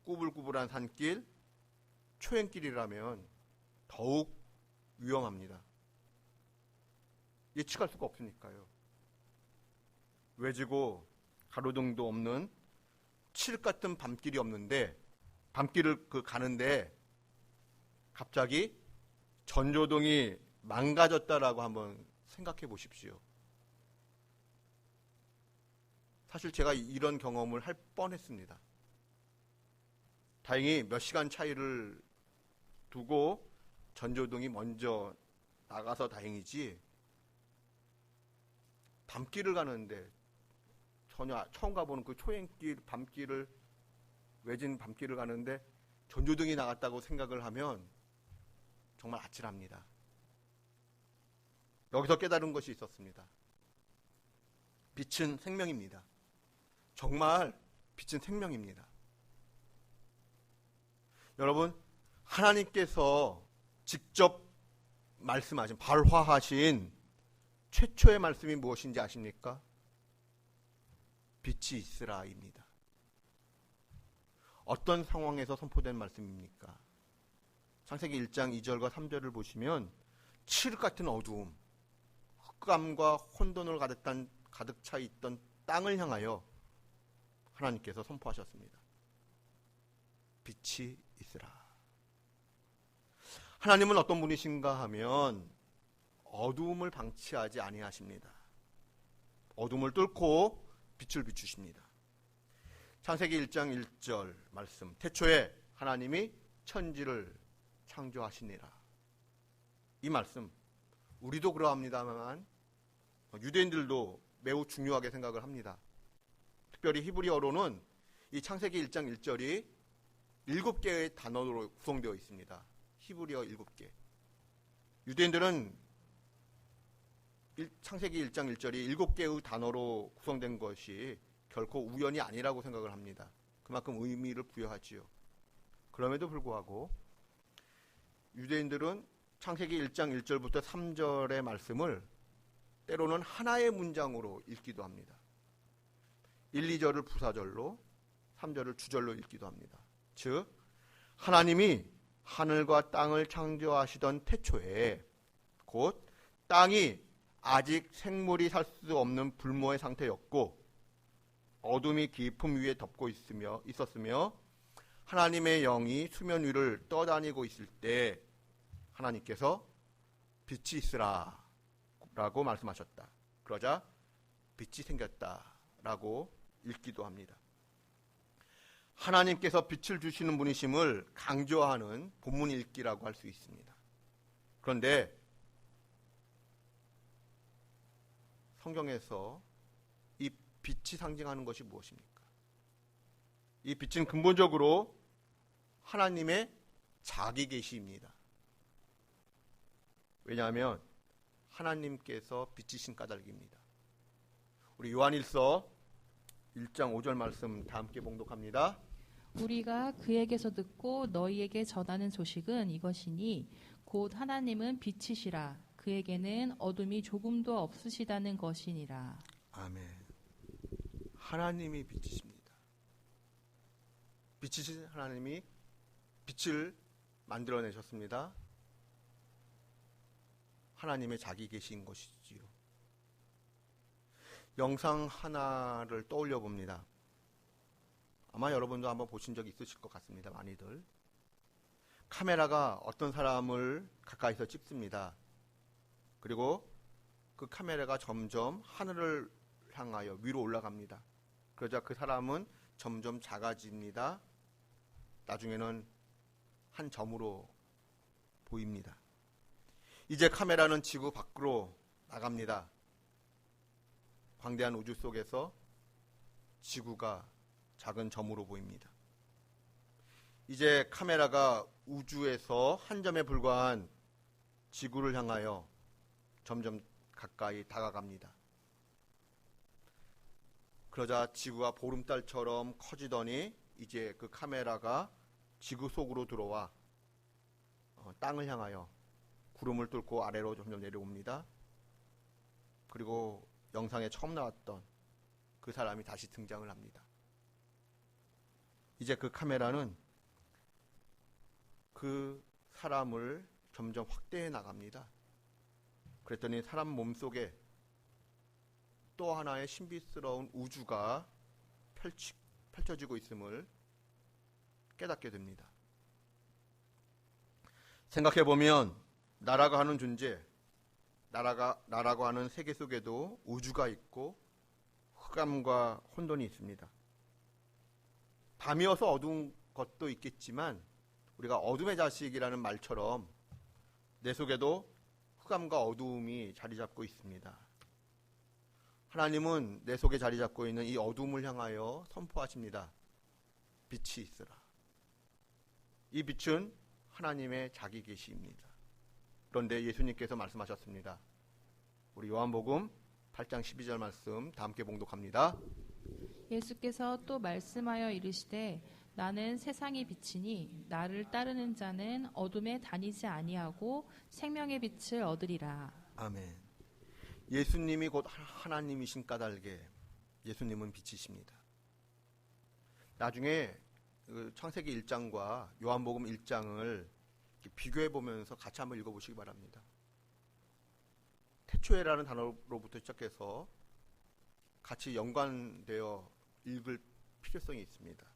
꾸불꾸불한 산길, 초행길이라면 더욱 위험합니다. 예측할 수가 없으니까요. 외지고 가로등도 없는 칠흑 같은 밤길이 없는데, 밤길을 가는데 갑자기 전조등이 망가졌다라고 한번 생각해 보십시오. 사실 제가 이런 경험을 할 뻔했습니다. 다행히 몇 시간 차이를 두고 전조등이 먼저 나가서 다행이지, 밤길을 가는데 전혀 처음 가보는 그 초행길 밤길을, 외진 밤길을 가는데 전조등이 나갔다고 생각을 하면 정말 아찔합니다. 여기서 깨달은 것이 있었습니다. 빛은 생명입니다. 정말 빛은 생명입니다. 여러분, 하나님께서 직접 말씀하신, 발화하신 최초의 말씀이 무엇인지 아십니까? 빛이 있으라입니다. 어떤 상황에서 선포된 말씀입니까? 창세기 1장 2절과 3절을 보시면 칠흑 같은 어두움, 흑암과 혼돈을 가득 차 있던 땅을 향하여 하나님께서 선포하셨습니다. 빛이 있으라. 하나님은 어떤 분이신가 하면 어두움을 방치하지 아니하십니다. 어둠을 뚫고 빛을 비추십니다. 창세기 1장 1절 말씀, 태초에 하나님이 천지를 창조하시니라. 이 말씀, 우리도 그러합니다만 유대인들도 매우 중요하게 생각을 합니다. 특별히 히브리어로는 이 창세기 1장 1절이 7개의 단어로 구성되어 있습니다. 히브리어 7개. 유대인들은 창세기 1장 1절이 7개의 단어로 구성된 것이 결코 우연이 아니라고 생각을 합니다. 그만큼 의미를 부여하지요. 그럼에도 불구하고 유대인들은 창세기 1장 1절부터 3절의 말씀을 때로는 하나의 문장으로 읽기도 합니다. 1, 2절을 부사절로, 3절을 주절로 읽기도 합니다. 즉, 하나님이 하늘과 땅을 창조하시던 태초에, 곧 땅이 아직 생물이 살 수 없는 불모의 상태였고 어둠이 깊음 위에 덮고 있었으며 하나님의 영이 수면 위를 떠다니고 있을 때 하나님께서 빛이 있으라 라고 말씀하셨다. 그러자 빛이 생겼다 라고 읽기도 합니다. 하나님께서 빛을 주시는 분이심을 강조하는 본문 읽기라고 할 수 있습니다. 그런데 성경에서 이 빛이 상징하는 것이 무엇입니까? 이 빛은 근본적으로 하나님의 자기 계시입니다. 왜냐하면 하나님께서 빛이신 까닭입니다. 우리 요한일서 1장 5절 말씀 다 함께 봉독합니다. 우리가 그에게서 듣고 너희에게 전하는 소식은 이것이니 곧 하나님은 빛이시라. 그에게는 어둠이 조금도 없으시다는 것이니라. 아멘. 하나님이 빛이십니다. 빛이신 하나님이 빛을 만들어내셨습니다. 하나님의 자기 계신 것이지요. 영상 하나를 떠올려 봅니다. 아마 여러분도 한번 보신 적 있으실 것 같습니다. 많이들. 카메라가 어떤 사람을 가까이서 찍습니다. 그리고 그 카메라가 점점 하늘을 향하여 위로 올라갑니다. 그러자 그 사람은 점점 작아집니다. 나중에는 한 점으로 보입니다. 이제 카메라는 지구 밖으로 나갑니다. 광대한 우주 속에서 지구가 작은 점으로 보입니다. 이제 카메라가 우주에서 한 점에 불과한 지구를 향하여 점점 가까이 다가갑니다. 그러자 지구가 보름달처럼 커지더니 이제 그 카메라가 지구 속으로 들어와 땅을 향하여 구름을 뚫고 아래로 점점 내려옵니다. 그리고 영상에 처음 나왔던 그 사람이 다시 등장을 합니다. 이제 그 카메라는 그 사람을 점점 확대해 나갑니다. 그랬더니 사람 몸속에 또 하나의 신비스러운 우주가 펼쳐지고 있음을 깨닫게 됩니다. 생각해보면 나라고 하는 존재, 나라고 하는 세계 속에도 우주가 있고 흑암과 혼돈이 있습니다. 밤이어서 어두운 것도 있겠지만 우리가 어둠의 자식이라는 말처럼 내 속에도 흑암과 어두움이 자리 잡고 있습니다. 하나님은 내 속에 자리 잡고 있는 이 어둠을 향하여 선포하십니다. 빛이 있으라. 이 빛은 하나님의 자기 계시입니다. 그런데 예수님께서 말씀하셨습니다. 우리 요한복음 8장 12절 말씀 다 함께 봉독합니다. 예수께서 또 말씀하여 이르시되 나는 세상의 빛이니 나를 따르는 자는 어둠에 다니지 아니하고 생명의 빛을 얻으리라. 아멘. 예수님이 곧 하나님이신 까닭에 예수님은 빛이십니다. 나중에 창세기 1장과 요한복음 1장을 비교해 보면서 같이 한번 읽어보시기 바랍니다. 태초에라는 단어로부터 시작해서 같이 연관되어 읽을 필요성이 있습니다.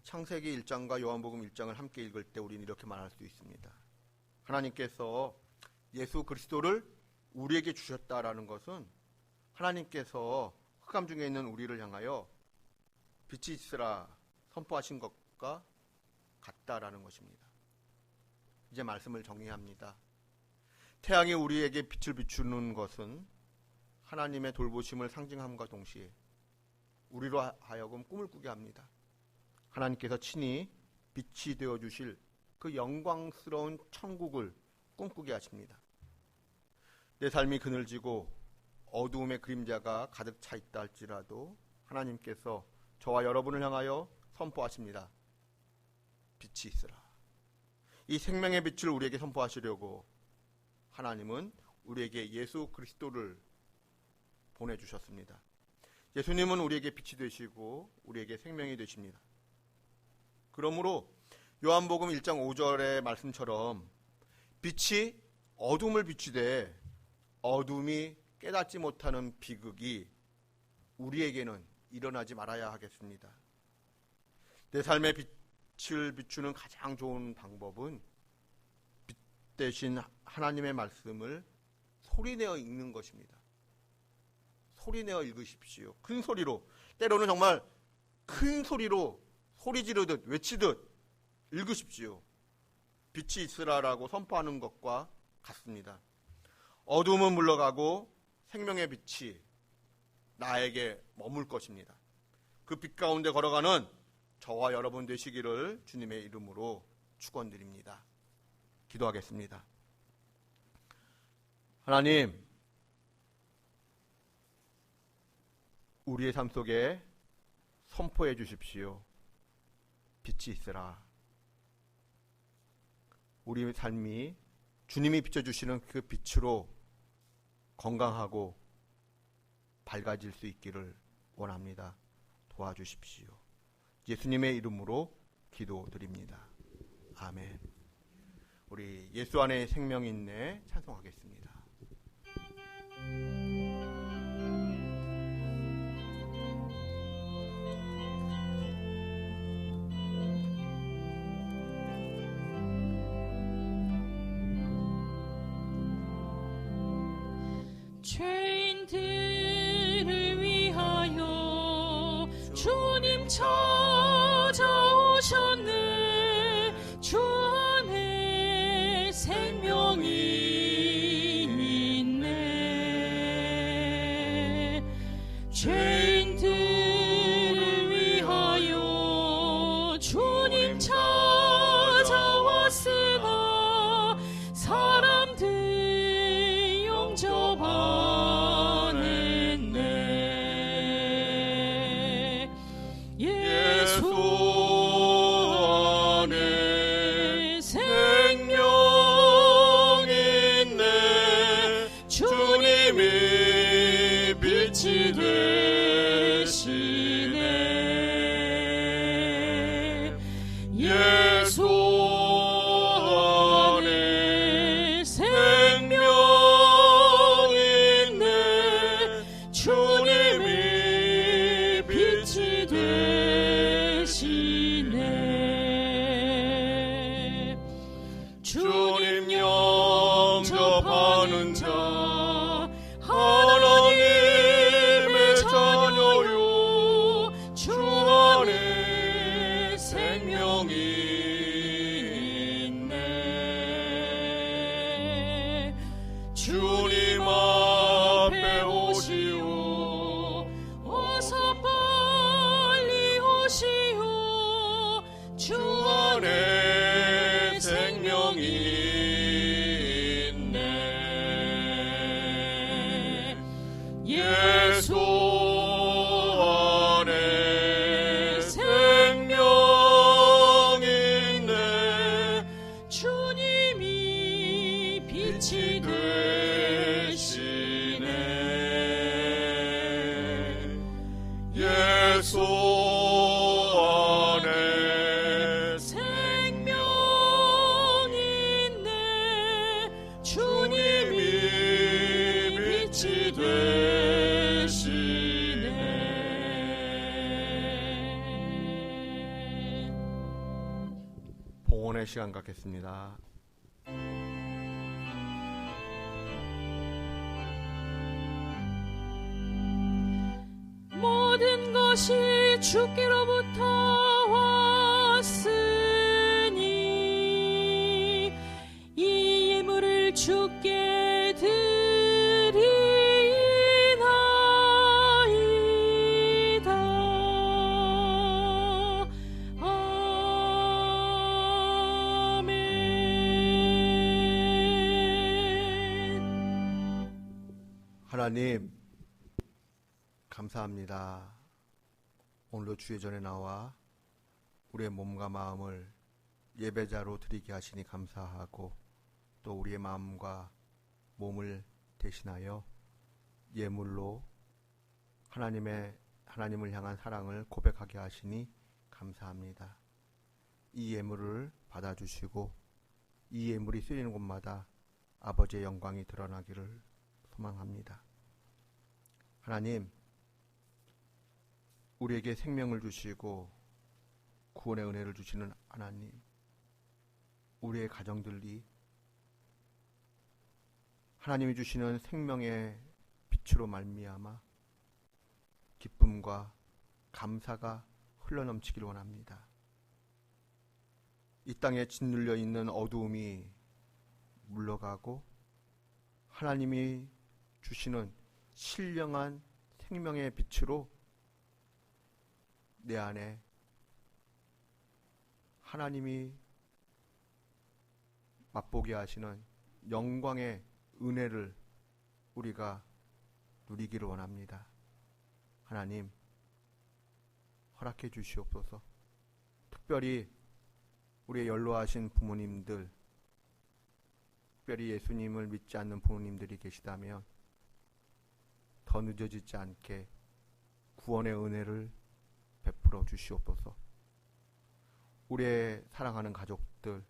창세기 1장과 요한복음 1장을 함께 읽을 때 우리는 이렇게 말할 수 있습니다. 하나님께서 예수 그리스도를 우리에게 주셨다라는 것은 하나님께서 흑암 중에 있는 우리를 향하여 빛이 있으라 선포하신 것과 같다라는 것입니다. 이제 말씀을 정리합니다. 태양이 우리에게 빛을 비추는 것은 하나님의 돌보심을 상징함과 동시에 우리로 하여금 꿈을 꾸게 합니다. 하나님께서 친히 빛이 되어주실 그 영광스러운 천국을 꿈꾸게 하십니다. 내 삶이 그늘지고 어두움의 그림자가 가득 차 있다 할지라도 하나님께서 저와 여러분을 향하여 선포하십니다. 빛이 있으라. 이 생명의 빛을 우리에게 선포하시려고 하나님은 우리에게 예수 그리스도를 보내주셨습니다. 예수님은 우리에게 빛이 되시고 우리에게 생명이 되십니다. 그러므로 요한복음 1장 5절의 말씀처럼 빛이 어둠을 비추되 어둠이 깨닫지 못하는 비극이 우리에게는 일어나지 말아야 하겠습니다. 내 삶의 빛을 비추는 가장 좋은 방법은 빛 대신 하나님의 말씀을 소리내어 읽는 것입니다. 소리내어 읽으십시오. 큰 소리로, 때로는 정말 큰 소리로 소리 지르듯 외치듯 읽으십시오. 빛이 있으라라고 선포하는 것과 같습니다. 어둠은 물러가고 생명의 빛이 나에게 머물 것입니다. 그 빛 가운데 걸어가는 저와 여러분 되시기를 주님의 이름으로 축원드립니다. 기도하겠습니다. 하나님, 우리의 삶 속에 선포해 주십시오. 빛이 있으라. 우리의 삶이 주님이 비춰주시는 그 빛으로 건강하고 밝아질 수 있기를 원합니다. 도와주십시오. 예수님의 이름으로 기도드립니다. 아멘. 우리 예수 안에 생명이 있네 찬송하겠습니다. 죄인들을 위하여 주님 찾아오셨네. 주 안에 생명이 있네. 죄인들을 위하여 주님 찾아왔으나 사람들 영접하네. 생명이 있네. 주님 앞에 오시오. 어서 빨리 오시오. 주 안에 생명이 있네. 예수 안에 생명 있네. 주님이 빛이 되시네. 예수 안에 생명 있네. 주님이 빛이 되시네. 봉헌의 시간 갖겠습니다. 모든 것이 주께로부터 왔으니 이 예물을 주께 드리나이다. 아멘. 하나님 감사합니다. 오늘도 주의 전에 나와 우리의 몸과 마음을 예배자로 드리게 하시니 감사하고, 또 우리의 마음과 몸을 대신하여 예물로 하나님을 향한 사랑을 고백하게 하시니 감사합니다. 이 예물을 받아주시고 이 예물이 쓰이는 곳마다 아버지의 영광이 드러나기를 소망합니다. 하나님, 우리에게 생명을 주시고 구원의 은혜를 주시는 하나님, 우리의 가정들이 하나님이 주시는 생명의 빛으로 말미암아 기쁨과 감사가 흘러넘치길 원합니다. 이 땅에 짓눌려 있는 어두움이 물러가고 하나님이 주시는 신령한 생명의 빛으로 내 안에 하나님이 맛보게 하시는 영광의 은혜를 우리가 누리기를 원합니다. 하나님, 허락해 주시옵소서. 특별히 우리의 연로하신 부모님들, 특별히 예수님을 믿지 않는 부모님들이 계시다면 더 늦어지지 않게 구원의 은혜를 베풀어 주시옵소서. 우리의 사랑하는 가족들,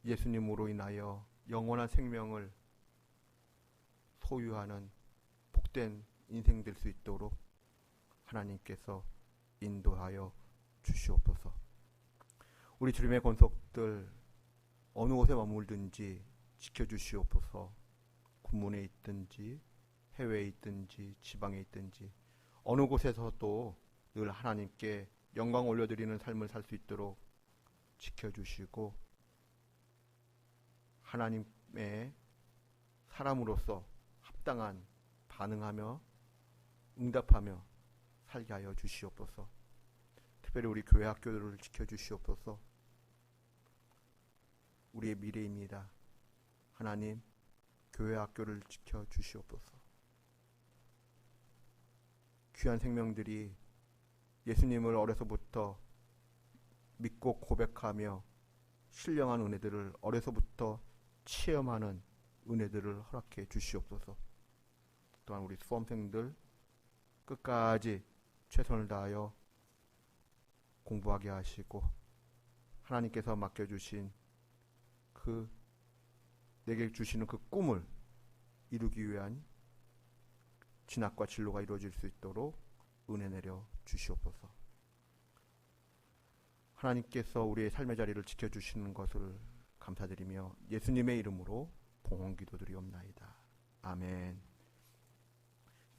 예수님으로 인하여 영원한 생명을 소유하는 복된 인생 될 수 있도록 하나님께서 인도하여 주시옵소서. 우리 주님의 권속들 어느 곳에 머물든지 지켜주시옵소서. 군문에 있든지 해외에 있든지 지방에 있든지 어느 곳에서도 늘 하나님께 영광 올려드리는 삶을 살 수 있도록 지켜주시고, 하나님의 사람으로서 합당한 반응하며 응답하며 살게 하여 주시옵소서. 특별히 우리 교회 학교들을 지켜주시옵소서. 우리의 미래입니다. 하나님, 교회 학교를 지켜주시옵소서. 귀한 생명들이 예수님을 어려서부터 믿고 고백하며 신령한 은혜들을 어려서부터 체험하는 은혜들을 허락해 주시옵소서. 또한 우리 수험생들 끝까지 최선을 다하여 공부하게 하시고 하나님께서 맡겨주신 내게 주시는 그 꿈을 이루기 위한 진학과 진로가 이루어질 수 있도록 은혜 내려 주시옵소서. 하나님께서 우리의 삶의 자리를 지켜주시는 것을 감사드리며 예수님의 이름으로 봉헌 기도드리옵나이다. 아멘.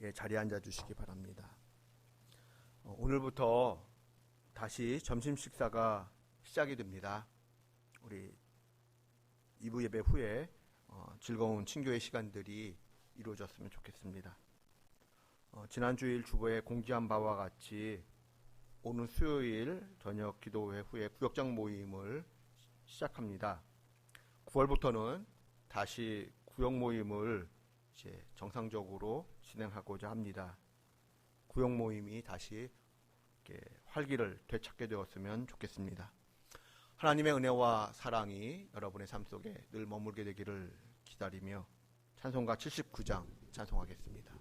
예, 자리에 앉아주시기 바랍니다. 오늘부터 다시 점심 식사가 시작이 됩니다. 우리 2부 예배 후에 즐거운 친교의 시간들이 이루어졌으면 좋겠습니다. 지난 주일 주보에 공지한 바와 같이 오늘 수요일 저녁 기도회 후에 구역장 모임을 시작합니다. 9월부터는 다시 구역 모임을 이제 정상적으로 진행하고자 합니다. 구역 모임이 다시 이렇게 활기를 되찾게 되었으면 좋겠습니다. 하나님의 은혜와 사랑이 여러분의 삶 속에 늘 머물게 되기를 기다리며 찬송가 79장 찬송하겠습니다.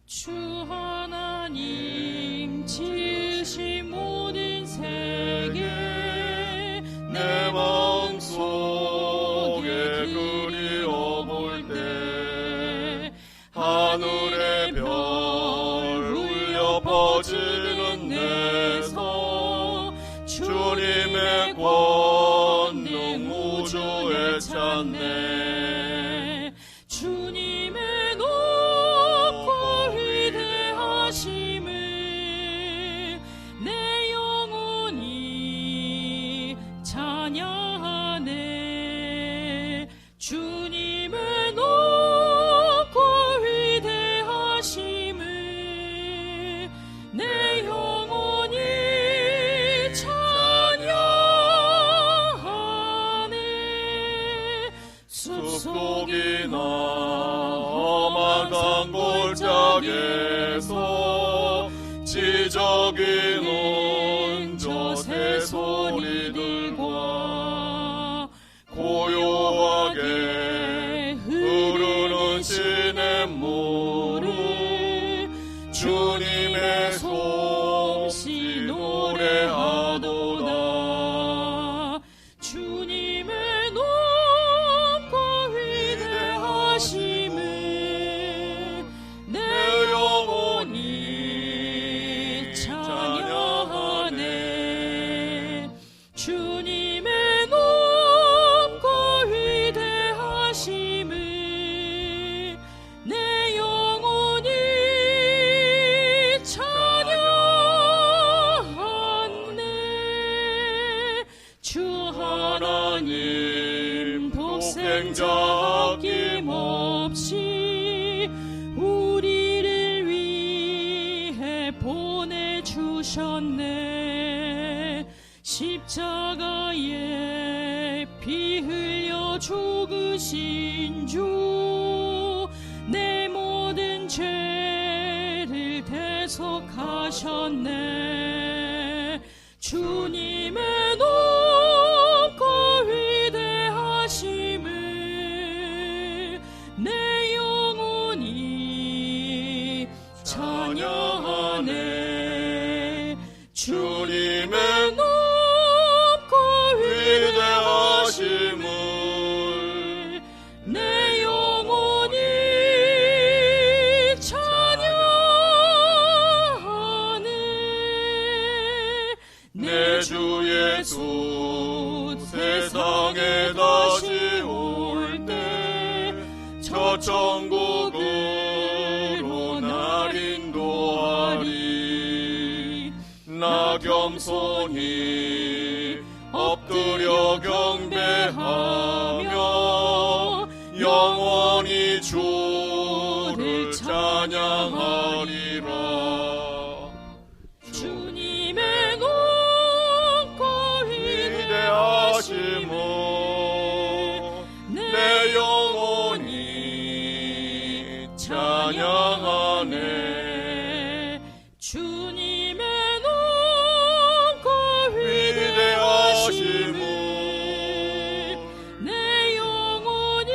주 하나님 지으신 모든 세계 내 마음속에 그리워볼 때 하늘의 별 울려 퍼지는 내서 주님의 권능 우주에 찾네. 주님의 높고 위대하심을 내 영혼이 찬양하네. 주님의 높고 위대하심을 내 영혼이 찬양하네. 숲속이나 험한 산골짜기에서 지저귀는 저 새소리들과 고요하게 흐르는 시냇물을 주님의 솜씨 노래하도다. 주님의 높고 위대하심을 내 영혼이 찬양하네. 주님의 높고 위대하심을 내 영혼이 찬양하네. 주 하나님 독생자 아낌없이 우리를 위해 보내주셨네. 십자가에 피 흘려 죽으신 주 내 모든 죄를 대속하셨네. 주님의 높고 위대하심을 내 영혼이 찬양하네. 주님의 높고 위대하심을 내 영혼이 찬양하네. 내 주 예수 세상에 다시 올 때 저 천국으로 날 인도하리. 나 겸손히 엎드려 경배하며 영원히 주를 찬양하리라. 주님의 높고 위대하심을 내 영혼이 찬양하네. 주님의 높고 위대하심을 내 영혼이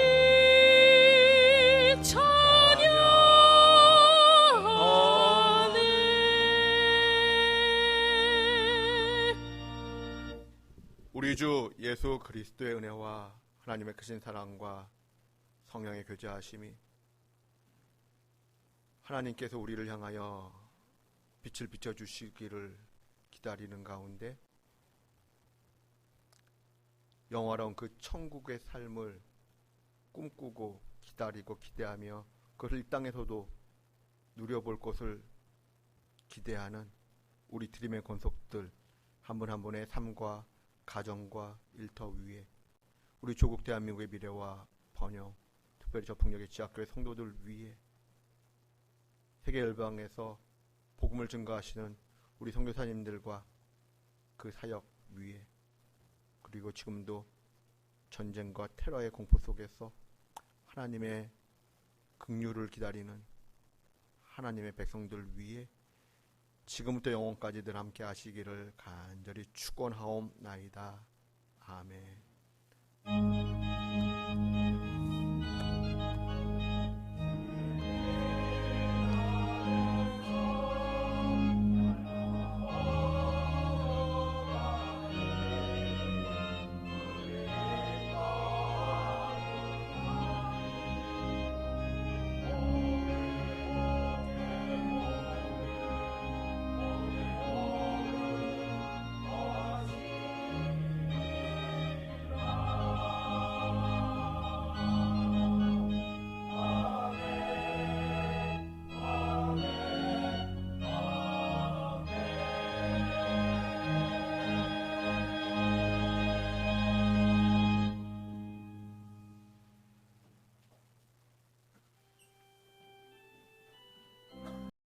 찬양하네. 우리 주 예수 그리스도의 은혜와 하나님의 크신 사랑과 성령의 교제하심이 하나님께서 우리를 향하여 빛을 비춰주시기를 기다리는 가운데 영화로운 그 천국의 삶을 꿈꾸고 기다리고 기대하며 그것을 이 땅에서도 누려볼 것을 기대하는 우리 드림의 권속들 한 분 한 분의 삶과 가정과 일터 위에 우리 조국 대한민국의 미래와 번영, 특별히 저풍역의 지하교회 성도들 위에 세계 열방에서 복음을 증거하시는 우리 선교사님들과 그 사역 위에, 그리고 지금도 전쟁과 테러의 공포 속에서 하나님의 긍휼을 기다리는 하나님의 백성들 위에 지금부터 영원까지 늘 함께 하시기를 간절히 축원하옵나이다. 아멘.